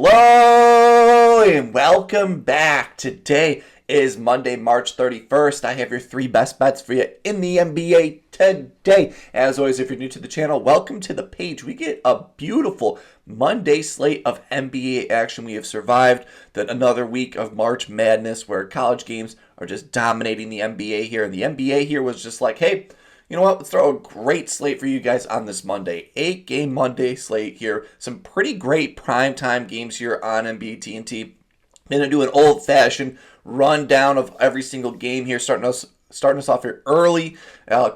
Hello and welcome back. Today is Monday, March 31st. I have your three best bets for you in the NBA today. As always, if you're new to the channel, welcome to the page. We get a beautiful Monday slate of NBA action. We have survived another week of March Madness where college games are just dominating the NBA here. And the NBA here was just like, hey, you know what? Let's throw a great slate for you guys on this Monday. 8-game Monday slate here. Some pretty great primetime games here on NBA TNT. I'm going to do an old-fashioned rundown of every single game here, starting us off here early.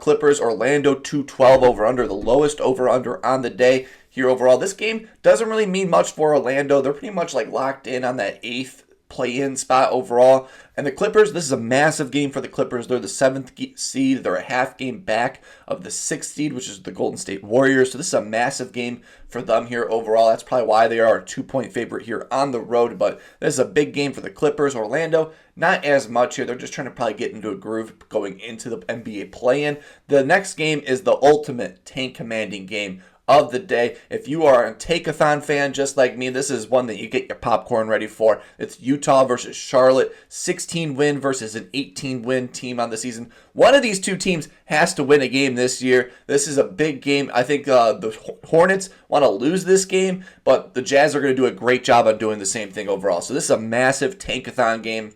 Clippers, Orlando, 212 over-under, the lowest over-under on the day here overall. This game doesn't really mean much for Orlando. They're pretty much like locked in on that 8th play-in spot overall. And the Clippers, this is a massive game for the Clippers. They're the 7th seed. They're a half game back of the 6th seed, which is the Golden State Warriors. So this is a massive game for them here overall. That's probably why they are a 2-point favorite here on the road. But this is a big game for the Clippers. Orlando, not as much here. They're just trying to probably get into a groove going into the NBA play-in. The next game is the ultimate tank commanding game of the day. If you are a take-a-thon fan just like me, this is one that you get your popcorn ready for. It's Utah versus Charlotte, 16-win versus an 18-win team on the season. One of these two teams has to win a game this year. This is a big game. I think the Hornets want to lose this game, but the Jazz are going to do a great job on doing the same thing overall. So this is a massive tank-a-thon game.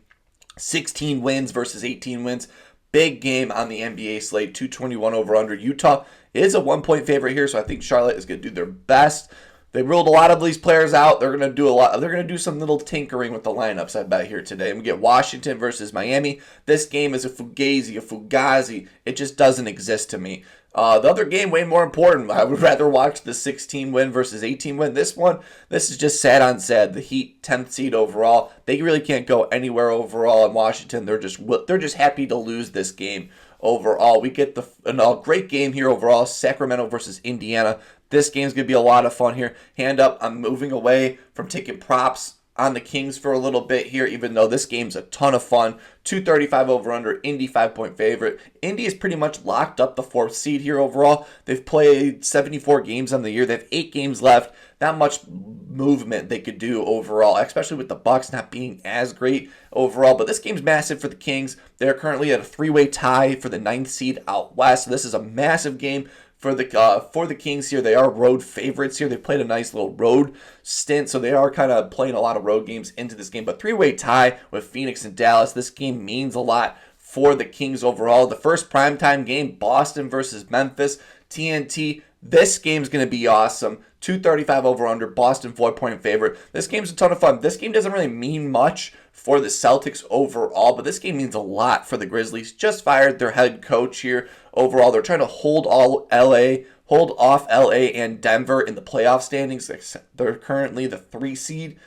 16 wins versus 18 wins. Big game on the NBA slate, 221 over-under. Utah is a 1-point favorite here, so I think Charlotte is going to do their best. They ruled a lot of these players out. They're going to do a lot. They're going to do some little tinkering with the lineups, I bet, here today. And we get Washington versus Miami. This game is a fugazi. It just doesn't exist to me. The other game, way more important. I would rather watch the 16-win versus 18-win. This is just sad on sad. The Heat, 10th seed overall. They really can't go anywhere overall in Washington. They're just happy to lose this game overall. We get a great game here overall. Sacramento versus Indiana. This game's going to be a lot of fun here. Hand up, I'm moving away from taking props on the Kings for a little bit here, even though this game's a ton of fun. 235 over under, Indy 5-point favorite. Indy is pretty much locked up the 4th seed here overall. They've played 74 games on the year. They have 8 games left. Not much movement they could do overall, especially with the Bucks not being as great overall. But this game's massive for the Kings. They're currently at a 3-way tie for the 9th seed out west. So this is a massive game for the Kings here. They are road favorites here. They played a nice little road stint, so they are kind of playing a lot of road games into this game. But 3-way tie with Phoenix and Dallas. This game means a lot for the Kings overall. The first primetime game, Boston versus Memphis, TNT. This game's going to be awesome. 235 over under, Boston 4-point favorite. This game's a ton of fun. This game doesn't really mean much for the Celtics overall, but this game means a lot for the Grizzlies. Just fired their head coach here overall. They're trying to hold off LA and Denver in the playoff standings. They're currently the 3 seed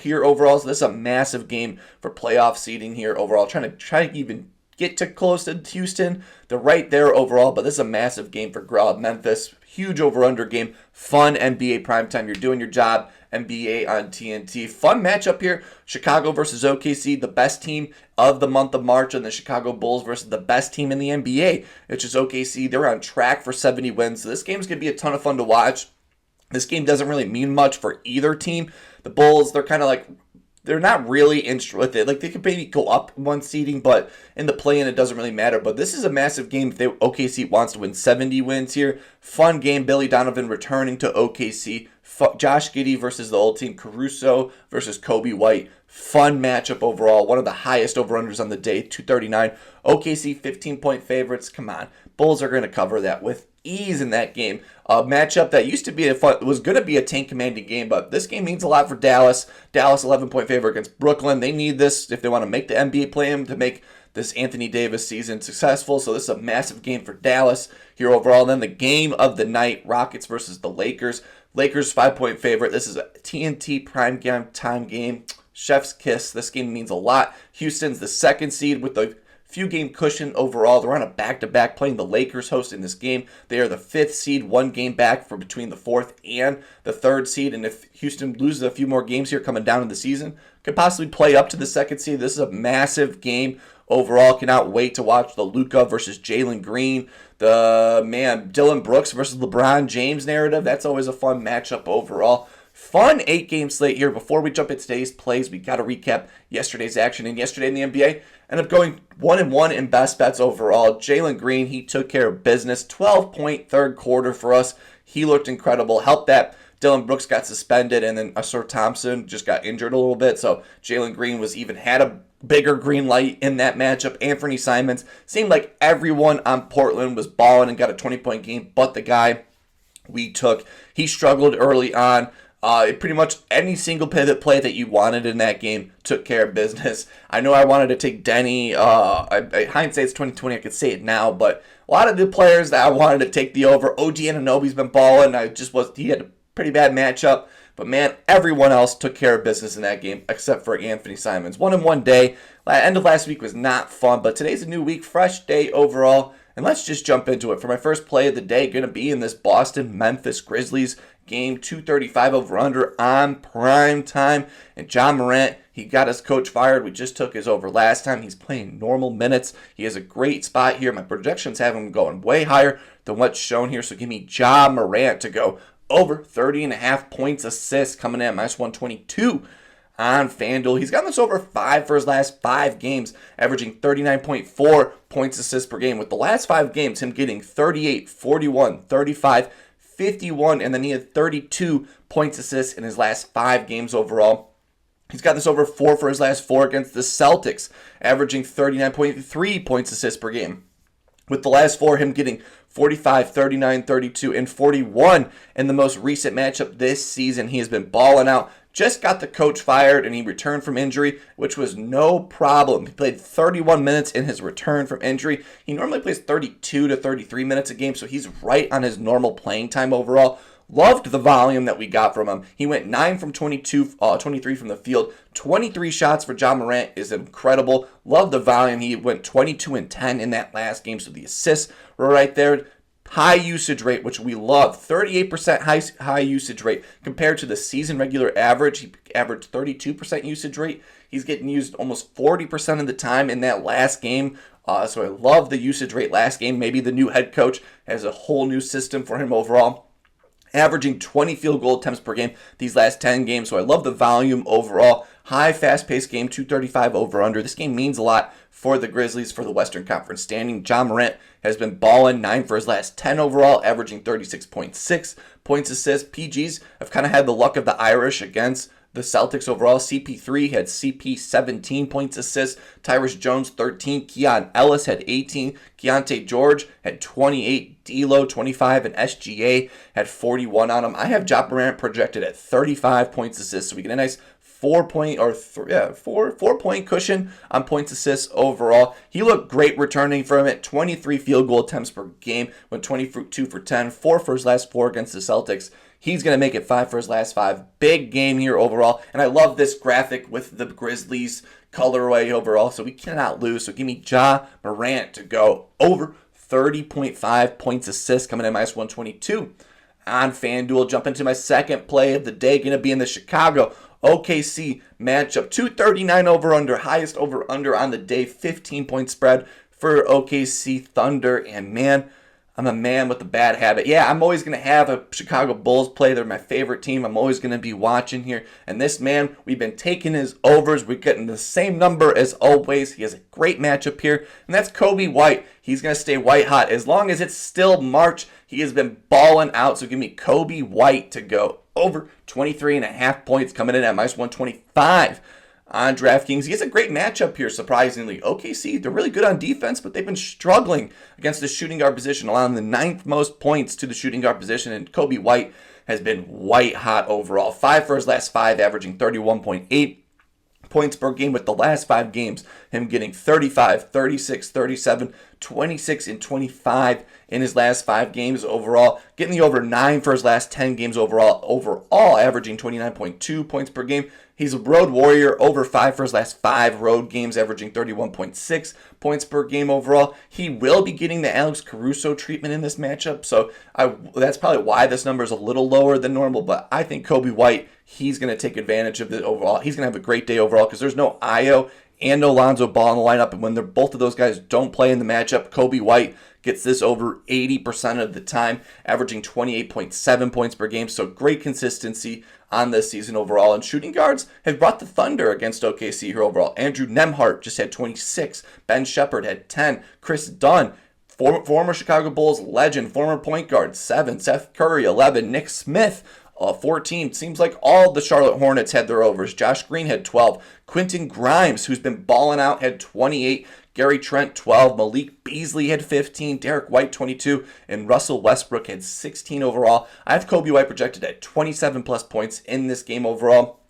here overall, so this is a massive game for playoff seeding here overall. Trying to even get to close to Houston. They're right there overall, but this is a massive game for Memphis. Huge over-under game. Fun NBA primetime. You're doing your job. NBA on TNT. Fun matchup here. Chicago versus OKC, the best team of the month of March, and the Chicago Bulls versus the best team in the NBA, which is OKC. They're on track for 70 wins. So this game's going to be a ton of fun to watch. This game doesn't really mean much for either team. The Bulls, they're kind of like, they're not really interested with it. Like, they could maybe go up one seeding, but in the play-in, it doesn't really matter. But this is a massive game if OKC wants to win 70 wins here. Fun game. Billy Donovan returning to OKC. Josh Giddey versus the old team. Caruso versus Coby White. Fun matchup overall. One of the highest over-unders on the day, 239. OKC 15-point favorites. Come on. Bulls are going to cover that with ease in that game. A matchup that used to be was going to be a tank commanding game, but this game means a lot for Dallas. Dallas 11-point favorite against Brooklyn. They need this if they want to make the NBA play-in to make this Anthony Davis season successful. So this is a massive game for Dallas here overall. And then the game of the night, Rockets versus the Lakers. Lakers 5-point favorite. This is a TNT prime time game. Chef's kiss. This game means a lot. Houston's the 2nd seed with the few game cushion overall. They're on a back-to-back playing the Lakers hosting this game. They are the 5th seed, 1 game back for between the 4th and the 3rd seed. And if Houston loses a few more games here coming down in the season, could possibly play up to the 2nd seed. This is a massive game overall. Cannot wait to watch the Luka versus Jalen Green, Dylan Brooks versus LeBron James narrative. That's always a fun matchup overall. Fun 8-game slate here. Before we jump into today's plays, we got to recap yesterday's action. And yesterday in the NBA, ended up going 1-1 in best bets overall. Jalen Green, he took care of business. 12-point third quarter for us. He looked incredible. Helped that Dylan Brooks got suspended, and then Asur Thompson just got injured a little bit. So Jalen Green had a bigger green light in that matchup. Anthony Simons, seemed like everyone on Portland was balling and got a 20-point game, but the guy we took, he struggled early on. Pretty much any single pivot play that you wanted in that game took care of business. I know I wanted to take Denny. Hindsight's 2020. I could say it now, but a lot of the players that I wanted to take the over. OG Anunoby's been balling. He had a pretty bad matchup. But man, everyone else took care of business in that game except for Anthony Simons. 1-1 day. End of last week was not fun, but today's a new week, fresh day overall. And let's just jump into it. For my first play of the day, going to be in this Boston-Memphis Grizzlies game, 235 over-under on prime time. And Ja Morant, he got his coach fired. We just took his over last time. He's playing normal minutes. He has a great spot here. My projections have him going way higher than what's shown here. So give me Ja Morant to go over 30.5 points, assists, coming in at minus 122 on FanDuel. He's gotten this over 5 for his last 5 games, averaging 39.4 points, assists per game. With the last 5 games, him getting 38, 41, 35, 51, and then he had 32 points, assists in his last 5 games overall. He's got this over 4 for his last 4 against the Celtics, averaging 39.3 points, assists per game. With the last 4, him getting 45, 39, 32, and 41 in the most recent matchup this season. He has been balling out. Just got the coach fired, and he returned from injury, which was no problem. He played 31 minutes in his return from injury. He normally plays 32 to 33 minutes a game, so he's right on his normal playing time overall. Loved the volume that we got from him. He went 9 from 23 from the field. 23 shots for Ja Morant is incredible. Love the volume. He went 22 and 10 in that last game, so the assists were right there. High usage rate, which we love. 38% high usage rate compared to the season regular average. He averaged 32% usage rate. He's getting used almost 40% of the time in that last game. So I love the usage rate last game. Maybe the new head coach has a whole new system for him overall. Averaging 20 field goal attempts per game these last 10 games. So I love the volume overall. High, fast-paced game, 235 over-under. This game means a lot for the Grizzlies for the Western Conference standing. Ja Morant has been balling 9 for his last 10 overall, averaging 36.6 points, assists. PGs have kind of had the luck of the Irish against the Celtics overall. CP3 had 17 points, assists. Tyrus Jones 13. Keon Ellis had 18. Keontae George had 28. D'Lo 25, and SGA had 41 on him. I have Ja Morant projected at 35 points, assists, so we get a nice 4-point cushion on points, assists overall. He looked great returning from it. 23 field goal attempts per game, went 22 for 10, 4 for his last 4 against the Celtics. He's going to make it 5 for his last 5. Big game here overall. And I love this graphic with the Grizzlies colorway overall. So we cannot lose. So give me Ja Morant to go over 30.5 points, assists, coming in minus 122 on FanDuel. Jump into my second play of the day. Going to be in the Chicago OKC matchup. 239 over-under. Highest over-under on the day. 15-point spread for OKC Thunder. And man, I'm a man with a bad habit. Yeah, I'm always going to have a Chicago Bulls play. They're my favorite team. I'm always going to be watching here. And this man, we've been taking his overs. We're getting the same number as always. He has a great matchup here. And that's Coby White. He's going to stay white hot. As long as it's still March, he has been balling out. So give me Coby White to go over 23.5 points, coming in at minus 125 on DraftKings. He has a great matchup here, surprisingly. OKC, they're really good on defense, but they've been struggling against the shooting guard position, allowing the 9th most points to the shooting guard position, and Coby White has been white hot overall. 5 for his last 5, averaging 31.8 points per game. With the last 5 games, him getting 35, 36, 37, 26, and 25 in his last 5 games overall. Getting the over 9 for his last 10 games overall, averaging 29.2 points per game. He's a road warrior, over 5 for his last 5 road games, averaging 31.6 points per game overall. He will be getting the Alex Caruso treatment in this matchup, so that's probably why this number is a little lower than normal, but I think Coby White, he's going to take advantage of it overall. He's going to have a great day overall because there's no Io and no Lonzo Ball in the lineup. And when both of those guys don't play in the matchup, Coby White gets this over 80% of the time, averaging 28.7 points per game. So great consistency on this season overall. And shooting guards have brought the thunder against OKC here overall. Andrew Nembhard just had 26. Ben Shepherd had 10. Chris Dunn, former Chicago Bulls legend, former point guard, 7. Seth Curry, 11. Nick Smith, 14. Seems like all the Charlotte Hornets had their overs. Josh Green had 12. Quentin Grimes, who's been balling out, had 28. Gary Trent, 12. Malik Beasley had 15. Derek White, 22. And Russell Westbrook had 16 overall. I have Coby White projected at 27 plus points in this game overall.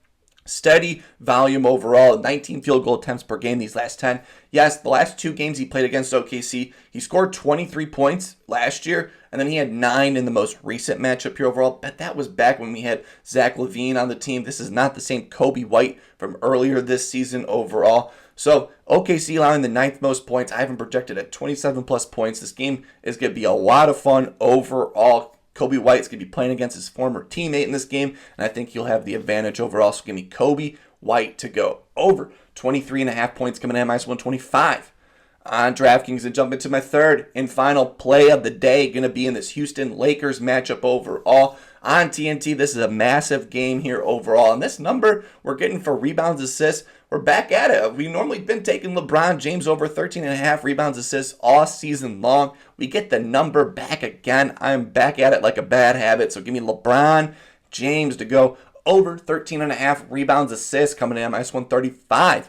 Steady volume overall, 19 field goal attempts per game these last 10. Yes, the last 2 games he played against OKC, he scored 23 points last year, and then he had 9 in the most recent matchup here overall. But that was back when we had Zach LaVine on the team. This is not the same Coby White from earlier this season overall. So OKC allowing the 9th most points. I have him projected at 27 plus points. This game is going to be a lot of fun overall. Coby White's going to be playing against his former teammate in this game, and I think he'll have the advantage overall. So give me Coby White to go over 23.5 points coming in at -125 on DraftKings. And jump into my third and final play of the day, going to be in this Houston Lakers matchup overall on TNT. This is a massive game here overall, and this number we're getting for rebounds, assists, we're back at it. We've normally been taking LeBron James over 13.5 rebounds, assists all season long. We get the number back again. I'm back at it like a bad habit. So give me LeBron James to go over 13.5 rebounds, assists coming in at -135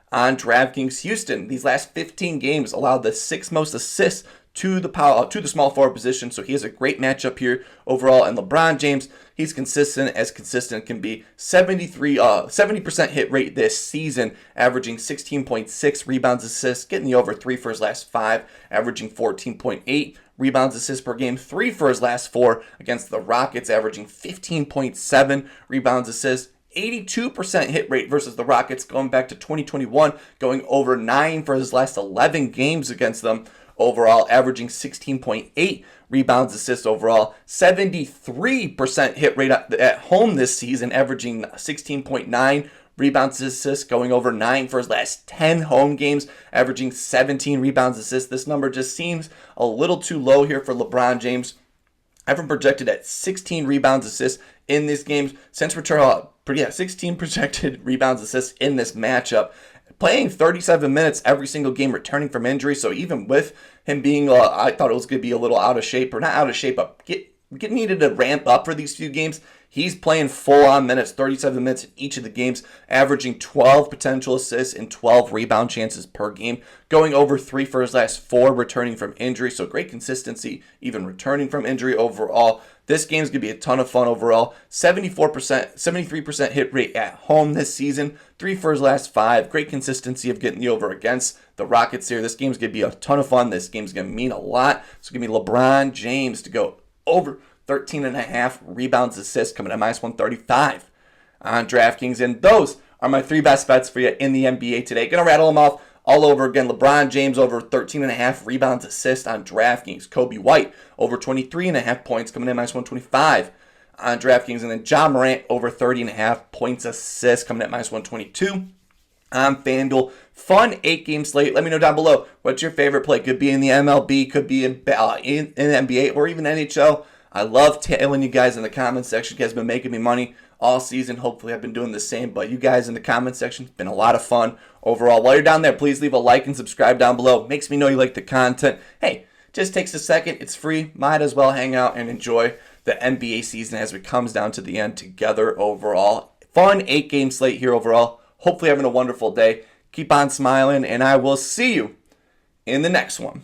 on DraftKings. Houston, these last 15 games allowed the 6th most assists to the small forward position. So he has a great matchup here overall. And LeBron James, he's consistent as consistent can be. 70% hit rate this season, averaging 16.6 rebounds, assists, getting the over 3 for his last 5, averaging 14.8 rebounds, assists per game, 3 for his last 4 against the Rockets, averaging 15.7 rebounds, assists. 82% hit rate versus the Rockets going back to 2021, going over 9 for his last 11 games against them. Overall, averaging 16.8 rebounds, assists overall. 73% hit rate at home this season, averaging 16.9 rebounds, assists, going over 9 for his last 10 home games, averaging 17 rebounds, assists. This number just seems a little too low here for LeBron James. I have him projected at 16 rebounds, assists in these games. Since return, 16 projected rebounds, assists in this matchup. Playing 37 minutes every single game, returning from injury. So even with him being, I thought it was going to be a little out of shape, or not out of shape, but needed to ramp up for these few games. He's playing full-on minutes, 37 minutes in each of the games, averaging 12 potential assists and 12 rebound chances per game, going over 3 for his last 4, returning from injury. So great consistency, even returning from injury overall. This game's going to be a ton of fun overall. 73% hit rate at home this season, 3 for his last 5. Great consistency of getting the over against the Rockets here. This game's going to be a ton of fun. This game's going to mean a lot. So give me LeBron James to go over 13.5 rebounds, assists coming at -135 on DraftKings. And those are my 3 best bets for you in the NBA today. Gonna rattle them off all over again. LeBron James over 13.5 rebounds, assists on DraftKings. Coby White over 23.5 points coming in -125 on DraftKings. And then Ja Morant over 30.5 points, assists coming at -122 on FanDuel. Fun 8-game slate. Let me know down below what's your favorite play. Could be in the MLB, could be in NBA, or even NHL. I love tailing you guys in the comments section. You guys have been making me money all season. Hopefully I've been doing the same. But you guys in the comments section, it's been a lot of fun overall. While you're down there, please leave a like and subscribe down below. Makes me know you like the content. Hey, just takes a second. It's free. Might as well hang out and enjoy the NBA season as it comes down to the end together overall. Fun 8-game slate here overall. Hopefully having a wonderful day. Keep on smiling, and I will see you in the next one.